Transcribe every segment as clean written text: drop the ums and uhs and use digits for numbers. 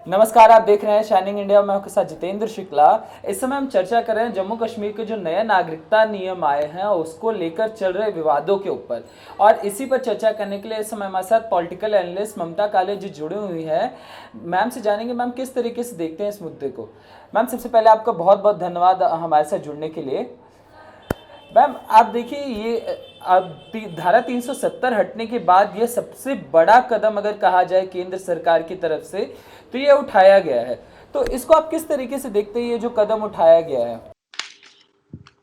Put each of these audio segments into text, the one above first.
नमस्कार, आप देख रहे हैं शाइनिंग इंडिया। मैं आपके साथ जितेंद्र शुक्ला। इस समय हम चर्चा कर रहे हैं जम्मू कश्मीर के जो नए नागरिकता नियम आए हैं उसको लेकर चल रहे विवादों के ऊपर। और इसी पर चर्चा करने के लिए इस समय हमारे साथ पॉलिटिकल एनालिस्ट ममता काले जी जुड़ी हुई है। मैम से जानेंगे मैम किस तरीके से देखते हैं इस मुद्दे को। मैम सबसे पहले आपका बहुत बहुत धन्यवाद हमारे साथ जुड़ने के लिए। मैम आप देखिए ये अब धारा 370 हटने के बाद ये सबसे बड़ा कदम अगर कहा जाए केंद्र सरकार की तरफ से तो ये उठाया गया है। तो इसको आप किस तरीके से देखते हैं ये जो कदम उठाया गया है?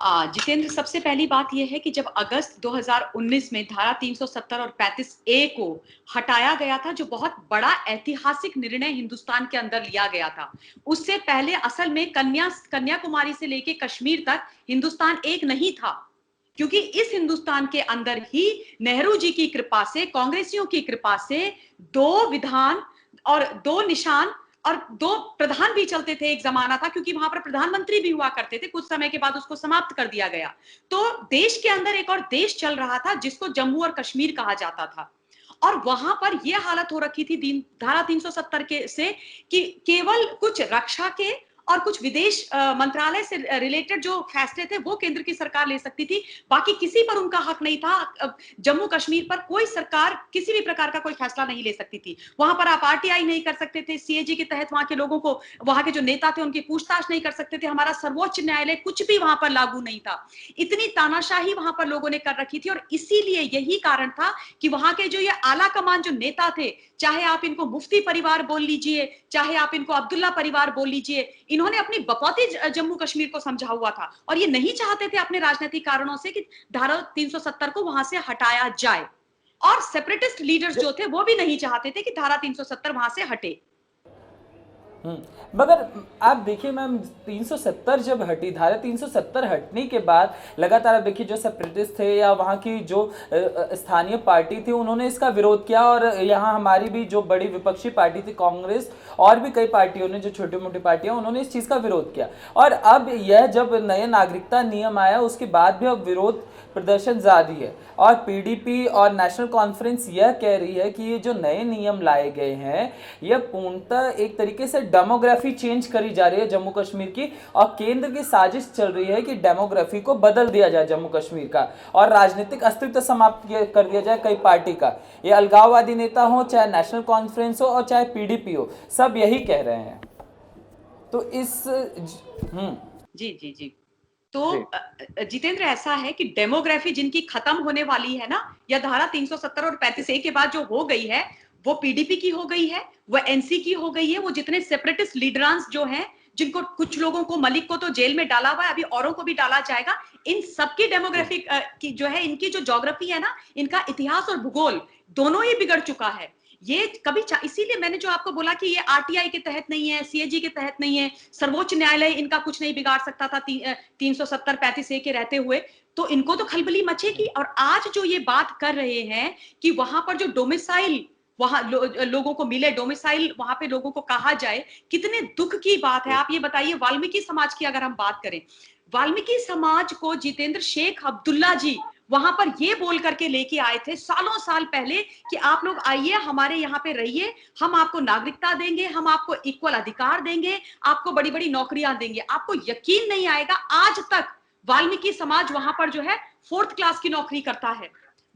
जितेंद्र, सबसे पहली बात यह है कि जब अगस्त 2019 में धारा 370 और 35 ए को हटाया गया था, जो बहुत बड़ा ऐतिहासिक निर्णय हिंदुस्तान के अंदर लिया गया था। उससे पहले असल में कन्याकुमारी से लेके कश्मीर तक हिंदुस्तान एक नहीं था, क्योंकि इस हिंदुस्तान के अंदर ही नेहरू जी की कृपा से, कांग्रेसियों की कृपा से दो विधान और दो निशान और दो प्रधान भी चलते थे। एक जमाना था क्योंकि वहां पर प्रधानमंत्री भी हुआ करते थे, कुछ समय के बाद उसको समाप्त कर दिया गया। तो देश के अंदर एक और देश चल रहा था जिसको जम्मू और कश्मीर कहा जाता था। और वहां पर यह हालत हो रखी थी धारा 370 के से कि केवल कुछ रक्षा के और कुछ विदेश मंत्रालय से रिलेटेड जो फैसले थे वो केंद्र की सरकार ले सकती थी, बाकी किसी पर उनका हक नहीं था। जम्मू कश्मीर पर कोई सरकार किसी भी प्रकार का कोई फैसला नहीं ले सकती थी। वहां पर आप आरटीआई नहीं कर सकते थे, सीएजी के तहत वहां के लोगों को, वहां के जो नेता थे उनकी पूछताछ नहीं कर सकते थे, हमारा सर्वोच्च न्यायालय कुछ भी वहां पर लागू नहीं था। इतनी तानाशाही वहां पर लोगों ने कर रखी थी और इसीलिए यही कारण था कि वहां के जो ये आला कमान जो नेता थे, चाहे आप इनको मुफ्ती परिवार बोल लीजिए, चाहे आप इनको अब्दुल्ला परिवार बोल लीजिए, इन्होंने अपनी बपौती जम्मू कश्मीर को समझा हुआ था और ये नहीं चाहते थे अपने राजनीतिक कारणों से कि धारा 370 को वहां से हटाया जाए। और सेपरेटिस्ट लीडर्स जो थे वो भी नहीं चाहते थे कि धारा 370 वहां से हटे। मगर आप देखिए मैम 370 जब हटी, धारा 370 हटने के बाद लगातार आप देखिए जो सेपरेटिस्ट थे या वहाँ की जो स्थानीय पार्टी थी उन्होंने इसका विरोध किया। और यहाँ हमारी भी जो बड़ी विपक्षी पार्टी थी कांग्रेस और भी कई पार्टियों ने, जो छोटी मोटी पार्टियां, उन्होंने इस चीज़ का विरोध किया। और अब यह जब नए नागरिकता नियम आया उसके बाद भी अब विरोध प्रदर्शन जारी है। और पीडीपी और नेशनल कॉन्फ्रेंस यह कह रही है कि ये जो नए नियम लाए गए हैं यह पूर्णतः एक तरीके से डेमोग्राफी चेंज करी जा रही है जम्मू कश्मीर की। और केंद्र की साजिश चल रही है कि डेमोग्राफी को बदल दिया जाए जम्मू कश्मीर का और राजनीतिक अस्तित्व समाप्त कर दिया जाए कई पार्टी का। ये अलगाववादी नेता हो, चाहे नेशनल कॉन्फ्रेंस हो और चाहे पीडीपी हो, सब यही कह रहे हैं। तो इस जी जी जी। तो जितेंद्र, ऐसा है कि डेमोग्राफी जिनकी खत्म होने वाली है ना, या धारा 370 और 35 ए के बाद जो हो गई है, वो पीडीपी की हो गई है, वो एनसी की हो गई है, वो जितने सेपरेटिस्ट लीडरांस जो हैं, जिनको कुछ लोगों को, मलिक को तो जेल में डाला हुआ है, अभी औरों को भी डाला जाएगा, इन सबकी डेमोग्राफी की जो है, इनकी जो ज्योग्राफी है ना, इनका इतिहास और भूगोल दोनों ही बिगड़ चुका है। ये कभी, इसीलिए मैंने जो आपको बोला कि ये आरटीआई के तहत नहीं है, सीएजी के तहत नहीं है, सर्वोच्च न्यायालय इनका कुछ नहीं बिगाड़ सकता था 370-35 ए के रहते हुए, तो इनको तो खलबली मचेगी। और आज जो ये बात कर रहे हैं कि वहां पर जो डोमिसाइल, वहां लोगों को मिले डोमिसाइल, वहां पे लोगों को कहा जाए, कितने दुख की बात है। आप ये बताइए, वाल्मीकि समाज की अगर हम बात करें, वाल्मीकि समाज को जितेंद्र शेख अब्दुल्ला जी वहां पर ये बोल करके लेके आए थे सालों साल पहले कि आप लोग आइए, हमारे यहाँ पे रहिए, हम आपको नागरिकता देंगे, हम आपको इक्वल अधिकार देंगे, आपको बड़ी बड़ी नौकरियां देंगे। आपको यकीन नहीं आएगा, आज तक वाल्मीकि समाज वहां पर जो है 4th क्लास की नौकरी करता है,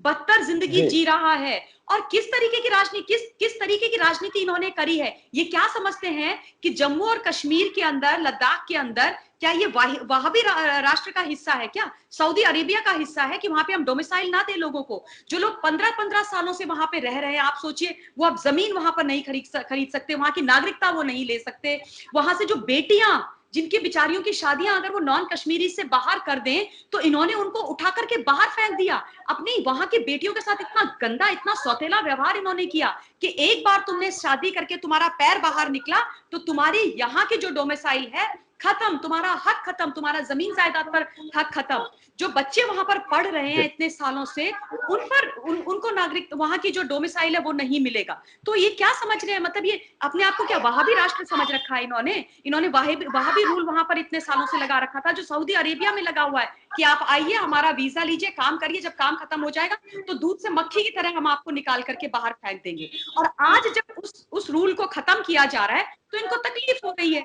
बदतर जिंदगी जी रहा है। और किस तरीके की राजनीति, किस तरीके की राजनीति इन्होंने करी है। ये क्या समझते हैं कि जम्मू और कश्मीर के अंदर, लद्दाख के अंदर, क्या ये वहाबी राष्ट्र का हिस्सा है क्या, सऊदी अरेबिया का हिस्सा है कि वहां पे हम डोमिसाइल ना दे लोगों को। जो लोग 15-15 सालों से वहां पे रह रहे हैं, आप सोचिए, वो अब जमीन वहां पर नहीं खरीद सकते, वहां की नागरिकता वो नहीं ले सकते। वहां से जो बेटियां, जिनकी बिचारियों की शादियां अगर वो नॉन कश्मीरी से बाहर कर दें, तो इन्होंने उनको उठा करके बाहर फेंक दिया। अपनी वहां की बेटियों के साथ इतना गंदा, इतना सौतेला व्यवहार इन्होंने किया कि एक बार तुमने शादी करके तुम्हारा पैर बाहर निकला तो तुम्हारी यहाँ की जो डोमिसाइल है खत्म, तुम्हारा हक खत्म, तुम्हारा जमीन जायदाद पर हक खत्म। जो बच्चे वहां पर पढ़ रहे हैं इतने सालों से, उन पर उनको नागरिक, वहां की जो डोमिसाइल है वो नहीं मिलेगा। तो ये क्या समझ रहे हैं, मतलब ये अपने आप को क्या वहाबी राष्ट्र समझ रखा है इन्होंने। इन्होंने वहाबी रूल वहां पर इतने सालों से लगा रखा था, जो सऊदी अरेबिया में लगा हुआ है कि आप आइए, हमारा वीजा लीजिए, काम करिए, जब काम खत्म हो जाएगा तो दूध से मक्खी की तरह हम आपको निकाल करके बाहर फेंक देंगे। और आज जब उस रूल को खत्म किया जा रहा है, तो इनको तकलीफ हो रही है,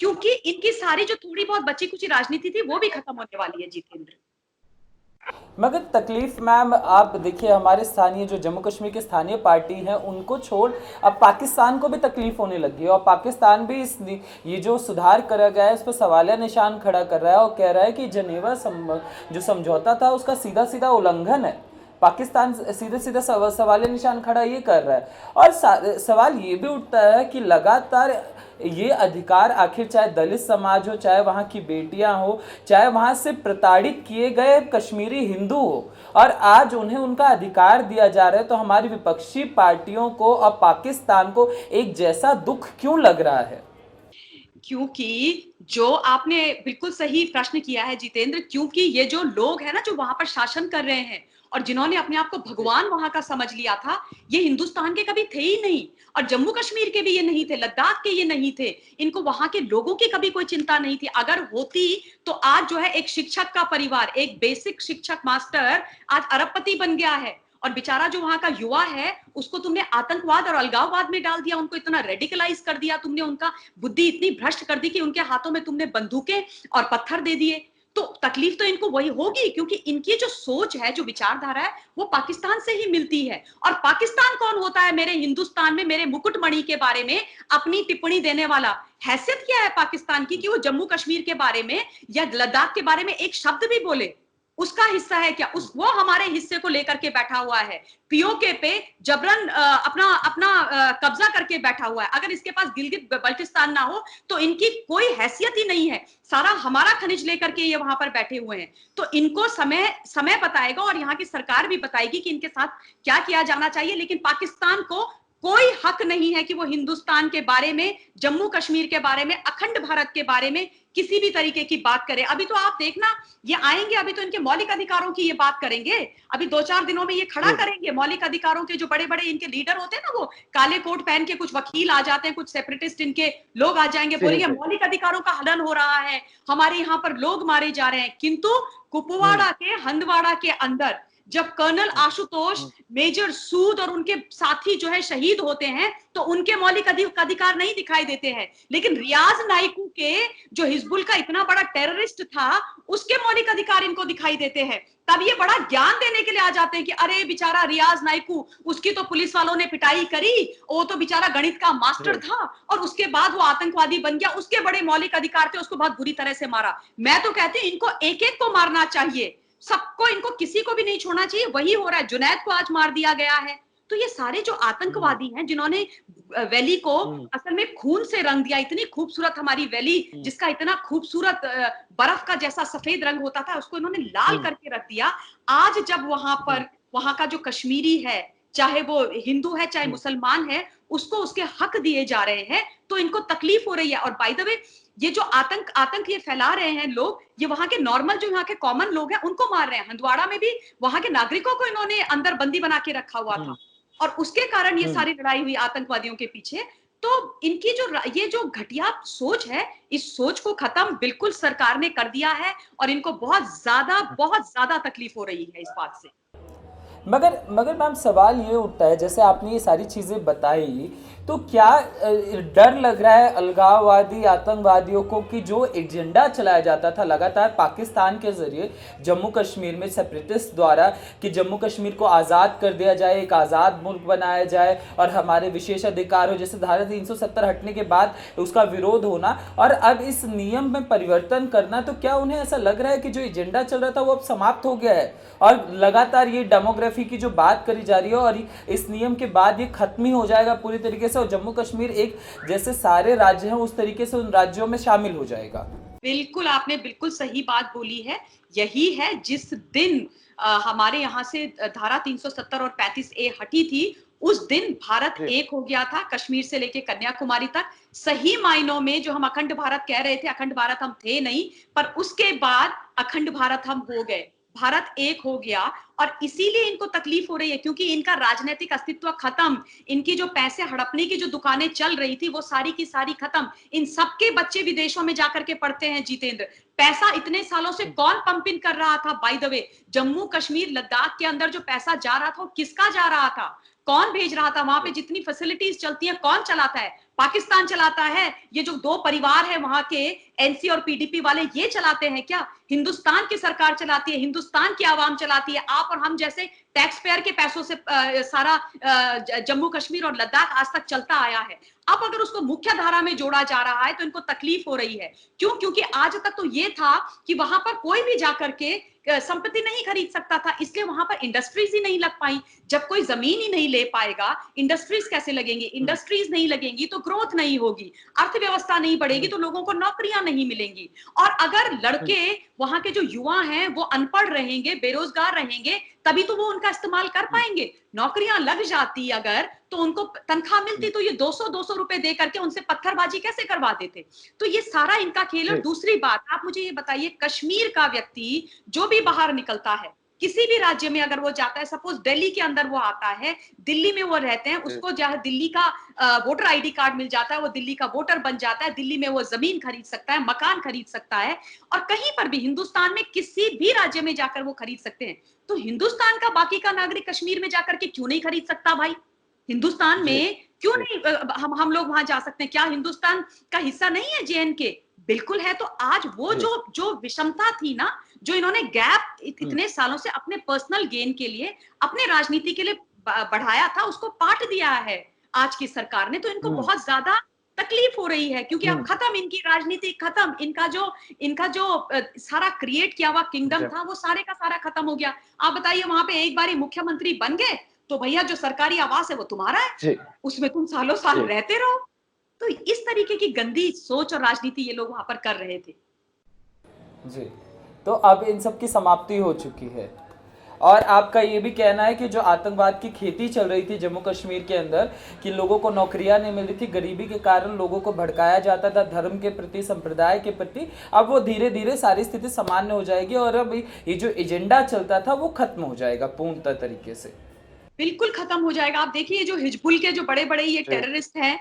क्योंकि इनकी सारी जो थोड़ी बहुत बची कुची राजनीति थी वो भी खत्म होने वाली है जितेंद्र। मगर तकलीफ मैम आप देखिए, हमारे स्थानीय जो जम्मू कश्मीर के स्थानीय पार्टी हैं उनको छोड़ अब पाकिस्तान को भी तकलीफ होने लगी है, और पाकिस्तान भी ये जो सुधार करा गया है उस पर सवालिया निशान खड़ा कर रहा है और कह रहा है कि जनेवा जो समझौता था उसका सीधा सीधा उल्लंघन है। पाकिस्तान सीधे सीधे सवालिया निशान खड़ा ये कर रहा है। और सवाल ये भी उठता है कि लगातार ये अधिकार आखिर चाहे दलित समाज हो, चाहे वहाँ की बेटियां हो, चाहे वहाँ से प्रताड़ित किए गए कश्मीरी हिंदू हो, और आज उन्हें उनका अधिकार दिया जा रहा है, तो हमारी विपक्षी पार्टियों को और पाकिस्तान को एक जैसा दुख क्यों लग रहा है? क्योंकि जो आपने बिल्कुल सही प्रश्न किया है जितेंद्र, क्योंकि ये जो लोग हैं ना जो वहां पर शासन कर रहे हैं और जिन्होंने अपने आप को भगवान वहां का समझ लिया था, ये हिंदुस्तान के कभी थे ही नहीं, और जम्मू कश्मीर के भी ये नहीं थे, लद्दाख के ये नहीं थे, इनको वहां के लोगों की कभी कोई चिंता नहीं थी। अगर होती तो आज जो है एक शिक्षक का परिवार, एक बेसिक शिक्षक मास्टर आज अरबपति बन गया है, और बेचारा जो वहां का युवा है उसको तुमने आतंकवाद और अलगाववाद में डाल दिया, उनको इतना रेडिकलाइज कर दिया तुमने, उनका बुद्धि इतनी भ्रष्ट कर दी कि उनके हाथों में तुमने बंदूकें और पत्थर दे दिए। तो तकलीफ तो इनको वही होगी, क्योंकि इनकी जो सोच है, जो विचारधारा है, वो पाकिस्तान से ही मिलती है। और पाकिस्तान कौन होता है मेरे हिंदुस्तान में, मेरे मुकुटमणि के बारे में अपनी टिप्पणी देने वाला? हैसियत क्या है पाकिस्तान की कि वो जम्मू कश्मीर के बारे में या लद्दाख के बारे में एक शब्द भी बोले? उसका हिस्सा है क्या? वो हमारे हिस्से को लेकर के बैठा हुआ है, पीओके पे जबरन अपना अपना कब्जा करके बैठा हुआ है। अगर इसके पास गिलगित बल्टिस्तान ना हो तो इनकी कोई हैसियत ही नहीं है, सारा हमारा खनिज लेकर के ये वहां पर बैठे हुए हैं। तो इनको समय समय बताएगा और यहाँ की सरकार भी बताएगी कि इनके साथ क्या किया जाना चाहिए। लेकिन पाकिस्तान को कोई हक नहीं है कि वो हिंदुस्तान के बारे में, जम्मू कश्मीर के बारे में, अखंड भारत के बारे में किसी भी तरीके की बात करे। अभी तो आप देखना, ये आएंगे, अभी तो इनके मौलिक अधिकारों की ये बात करेंगे, अभी 2-4 दिनों में ये खड़ा करेंगे मौलिक अधिकारों के। जो बड़े बड़े इनके लीडर होते हैं ना, वो काले कोट पहन के कुछ वकील आ जाते हैं, कुछ सेपरेटिस्ट इनके लोग आ जाएंगे, बोलेंगे मौलिक अधिकारों का हनन हो रहा है, हमारे यहाँ पर लोग मारे जा रहे हैं। किंतु कुपवाड़ा के, हंदवाड़ा के अंदर जब कर्नल आशुतोष, मेजर सूद और उनके साथी जो है शहीद होते हैं, तो उनके मौलिक अधिकार नहीं दिखाई देते हैं। लेकिन रियाज नाइकू के, जो हिजबुल का इतना बड़ा टेररिस्ट था, उसके मौलिक अधिकार इनको दिखाई देते हैं। तब ये बड़ा ज्ञान देने के लिए आ जाते हैं कि अरे बेचारा रियाज नाइकू, उसकी तो पुलिस वालों ने पिटाई करी, वो तो बेचारा गणित का मास्टर था और उसके बाद वो आतंकवादी बन गया, उसके बड़े मौलिक अधिकार थे, उसको बहुत बुरी तरह से मारा। मैं तो कहती हूँ इनको एक एक को मारना चाहिए, सबको, इनको किसी को भी नहीं छोड़ना चाहिए। वही हो रहा है, जुनैद को आज मार दिया गया है। तो ये सारे जो आतंकवादी हैं जिन्होंने वैली को असल में खून से रंग दिया, इतनी खूबसूरत हमारी वैली जिसका इतना खूबसूरत बर्फ का जैसा सफेद रंग होता था, उसको इन्होंने लाल करके रख दिया। आज जब वहां पर वहां का जो कश्मीरी है, चाहे वो हिंदू है चाहे मुसलमान है, उसको उसके हक दिए जा रहे हैं, तो इनको तकलीफ हो रही है। और बाय द वे, ये जो आतंक ये फैला रहे हैं लोग, ये वहां के नॉर्मल जो यहाँ के कॉमन लोग हैं उनको मार रहे हैं। हंदवाड़ा में भी वहां के नागरिकों को इन्होंने अंदर बंदी बना के रखा हुआ था, और उसके कारण ये सारी लड़ाई हुई आतंकवादियों के पीछे। तो इनकी ये जो घटिया सोच है, इस सोच को खत्म बिल्कुल सरकार ने कर दिया है, और इनको बहुत ज्यादा तकलीफ हो रही है इस बात से। मगर मैम सवाल ये उठता है, जैसे आपने ये सारी चीज़ें बताई, तो क्या डर लग रहा है अलगाववादी आतंकवादियों को कि जो एजेंडा चलाया जाता था लगातार पाकिस्तान के जरिए जम्मू कश्मीर में सेपरेटिस्ट द्वारा, कि जम्मू कश्मीर को आज़ाद कर दिया जाए, एक आज़ाद मुल्क बनाया जाए और हमारे विशेष अधिकार हो, जैसे धारा 370 हटने के बाद उसका विरोध होना और अब इस नियम में परिवर्तन करना, तो क्या उन्हें ऐसा लग रहा है कि जो एजेंडा चल रहा था वो अब समाप्त हो गया है और लगातार ये डेमोग्राफी की जो बात करी जा रही है और इस नियम के बाद ये खत्म ही हो जाएगा पूरी तरीके से, और जम्मू कश्मीर एक जैसे सारे राज्य हैं उस तरीके से उन राज्यों में शामिल हो जाएगा? बिल्कुल, आपने बिल्कुल सही बात बोली है। यही है जिस दिन हमारे यहाँ से धारा 370 और 35A हटी थी, उस दिन भारत एक हो गया था, कश्मीर से लेके कन्याकुमारी तक। सही मायनों में जो हम अखंड भारत कह रहे थे, अखंड भारत हम थे नहीं, पर उसके बाद अखंड भारत हम हो गए, भारत एक हो गया। और इसीलिए इनको तकलीफ हो रही है, क्योंकि इनका राजनीतिक अस्तित्व खत्म, इनकी जो पैसे हड़पने की जो दुकानें चल रही थी वो सारी की सारी खत्म। इन सबके बच्चे विदेशों में जाकर के पढ़ते हैं जितेंद्र। पैसा इतने सालों से कौन पंप इन कर रहा था? By the way, Jammu Kashmir Ladakh के अंदर जो पैसा जा रहा था वो किसका जा रहा था? कौन भेज रहा था? वहां पे जितनी फैसिलिटीज चलती हैं कौन चलाता है? पाकिस्तान चलाता है, ये जो दो परिवार है वहां के एनसी और पीडीपी वाले, ये चलाते हैं क्या? हिंदुस्तान की सरकार चलाती है, हिंदुस्तान की आवाम चलाती है। आप और हम जैसे टैक्स पेयर के पैसों से सारा जम्मू कश्मीर और लद्दाख आज तक चलता आया है। अब अगर उसको मुख्य धारा में जोड़ा जा रहा है तो इनको तकलीफ हो रही है। क्यों? क्योंकि आज तक तो ये था कि वहां पर कोई भी जाकर के संपत्ति नहीं खरीद सकता था, इसलिए वहां पर इंडस्ट्रीज ही नहीं लग पाई। जब कोई जमीन ही नहीं ले पाएगा, इंडस्ट्रीज कैसे लगेंगी? इंडस्ट्रीज नहीं लगेंगी तो ग्रोथ नहीं होगी, अर्थव्यवस्था नहीं बढ़ेगी तो लोगों को नौकरियां नहीं मिलेंगी। और अगर लड़के वहां के जो युवा हैं वो अनपढ़ रहेंगे, बेरोजगार रहेंगे, तभी तो वो उनका इस्तेमाल कर पाएंगे। नौकरियां लग जाती अगर, तो उनको तनख्वाह मिलती, तो ये 200-200 रुपए दे करके उनसे पत्थरबाजी कैसे करवा देते? तो ये सारा इनका खेल है। दूसरी बात, आप मुझे ये बताइए, कश्मीर का व्यक्ति जो भी बाहर निकलता है, किसी भी राज्य में अगर वो जाता है, सपोज दिल्ली के अंदर वो आता है, दिल्ली में वो रहते हैं, उसको जहाँ दिल्ली का वोटर आईडी कार्ड मिल जाता है, वो दिल्ली का वोटर बन जाता है, दिल्ली में वो जमीन खरीद सकता है, मकान खरीद सकता है, और कहीं पर भी हिंदुस्तान में किसी भी राज्य में जाकर वो खरीद सकते हैं। तो हिंदुस्तान का बाकी का नागरिक कश्मीर में जाकर के क्यों नहीं खरीद सकता भाई? हिंदुस्तान में क्यों नहीं हम लोग वहां जा सकते हैं? क्या हिंदुस्तान का हिस्सा नहीं है जेएनके? बिल्कुल है। तो आज वो जो विषमता थी ना, जो इन्होंने गैप इतने सालों से अपने पर्सनल गेन के लिए, अपने राजनीति के लिए बढ़ाया था, उसको पाट दिया है आज की सरकार ने। तो इनको बहुत ज्यादा तकलीफ हो रही है, क्योंकि अब खत्म इनकी राजनीति, खत्म इनका जो सारा क्रिएट किया हुआ किंगडम था, वो सारे का सारा खत्म हो गया। आप बताइए, वहां पे एक बारी मुख्यमंत्री बन गए तो भैया जो सरकारी आवास है वो तुम्हारा है, उसमें तुम सालों साल रहते रहो। तो इस तरीके की गंदी सोच और राजनीति ये लोग वहां पर कर रहे थे। जी, तो अब इन सब की समाप्ति हो चुकी है, और आपका ये भी कहना है कि जो आतंकवाद की खेती चल रही थी जम्मू कश्मीर के अंदर, कि लोगों को नौकरियां नहीं मिल रही थी, गरीबी के कारण लोगों को भड़काया जाता था धर्म के प्रति, संप्रदाय के प्रति, अब वो धीरे धीरे सारी स्थिति सामान्य हो जाएगी, और अब ये जो एजेंडा चलता था वो खत्म हो जाएगा पूर्णतः तरीके से। बिल्कुल खत्म हो जाएगा। आप देखिए, जो हिजबुल के जो बड़े बड़े ये टेररिस्ट हैं,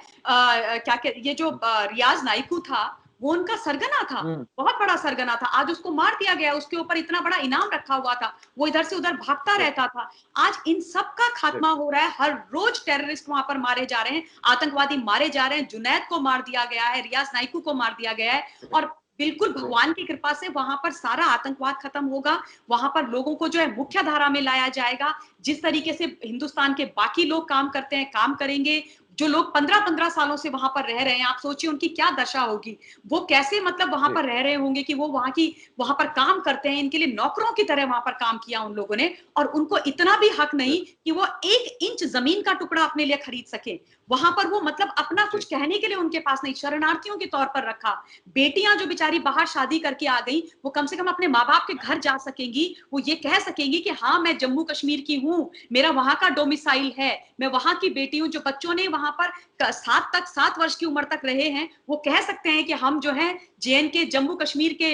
ये जो रियाज नाइकू था, वो उनका सरगना था, बहुत बड़ा सरगना था। आज उसको मार दिया गया, उसके ऊपर इतना बड़ा इनाम रखा हुआ था, वो इधर से उधर भागता रहता था। आज इन सब का खात्मा हो रहा है। हर रोज टेररिस्ट वहां पर मारे जा रहे हैं, आतंकवादी मारे जा रहे हैं। जुनैद को मार दिया गया है, रियाज नाइकू को मार दिया गया है, और बिल्कुल भगवान की कृपा से वहां पर सारा आतंकवाद खत्म होगा। वहां पर लोगों को जो है मुख्य धारा में लाया जाएगा। जिस तरीके से हिंदुस्तान के बाकी लोग काम करते हैं, काम करेंगे। जो लोग 15-15 सालों से वहां पर रह रहे हैं, आप सोचिए उनकी क्या दशा होगी। वो कैसे मतलब वहां पर रह रहे होंगे कि वो वहां पर काम करते हैं, इनके लिए नौकरों की तरह वहां पर काम किया उन लोगों ने, और उनको इतना भी हक नहीं कि वो 1 इंच जमीन का टुकड़ा अपने लिए खरीद सके। वहां पर वो मतलब अपना कुछ कहने के लिए उनके पास नहीं, शरणार्थियों के तौर पर रखा। बेटियां जो बेचारी बाहर शादी करके आ गई, वो कम से कम अपने माँ बाप के घर जा सकेंगी, वो ये कह सकेंगी कि हाँ, मैं जम्मू कश्मीर की हूँ, मेरा वहां का डोमिसाइल है, मैं वहां की बेटी हूँ। जो बच्चों ने वहां पर 7 वर्ष की उम्र तक रहे हैं, वो कह सकते हैं कि हम जो है जेएनके जम्मू कश्मीर के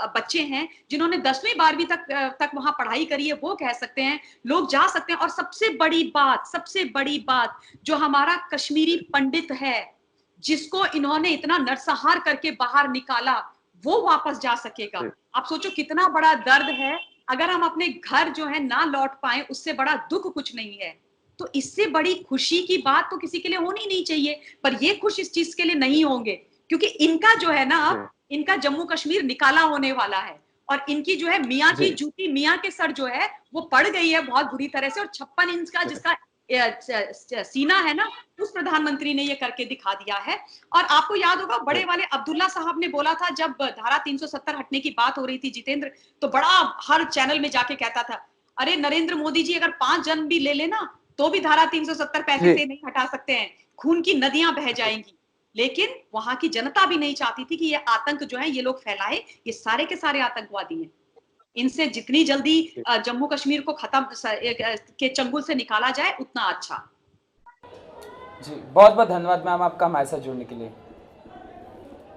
बच्चे हैं, जिन्होंने 10वीं 12वीं तक वहां पढ़ाई करी है, वो कह सकते हैं, लोग जा सकते हैं। और सबसे बड़ी बात, जो हमारा कश्मीरी पंडित है, जिसको इन्होंने इतना नरसंहार करके बाहर निकाला, वो वापस जा सकेगा। आप सोचो कितना बड़ा दर्द है। अगर हम अपने घर जो है ना लौट पाए, उससे बड़ा दुख कुछ नहीं है। तो इससे बड़ी खुशी की बात तो किसी के लिए होनी नहीं चाहिए, पर ये खुश इस चीज के लिए नहीं होंगे, क्योंकि इनका जो है ना, इनका जम्मू कश्मीर निकाला होने वाला है, और इनकी जो है मियाँ की जूती, मियाँ के सर जो है वो पड़ गई है बहुत बुरी तरह से। और 56 इंच का जिसका सीना है ना, उस प्रधानमंत्री ने ये करके दिखा दिया है। और आपको याद होगा, बड़े वाले अब्दुल्ला साहब ने बोला था, जब धारा 370 हटने की बात हो रही थी जितेंद्र, तो बड़ा हर चैनल में जाके कहता था, अरे नरेंद्र मोदी जी, अगर 5 जन भी ले लेना तो भी धारा 370 पैसे से नहीं हटा सकते हैं, खून की नदियां बह जाएंगी। लेकिन वहां की जनता भी नहीं चाहती थी कि ये आतंक जो है ये लोग फैलाए। ये सारे के सारे आतंकवादी हैं, इनसे जितनी जल्दी जम्मू कश्मीर को खत्म के चंगुल से निकाला जाए उतना अच्छा। जी, बहुत बहुत धन्यवाद मैम आपका हमारे साथ जुड़ने के लिए।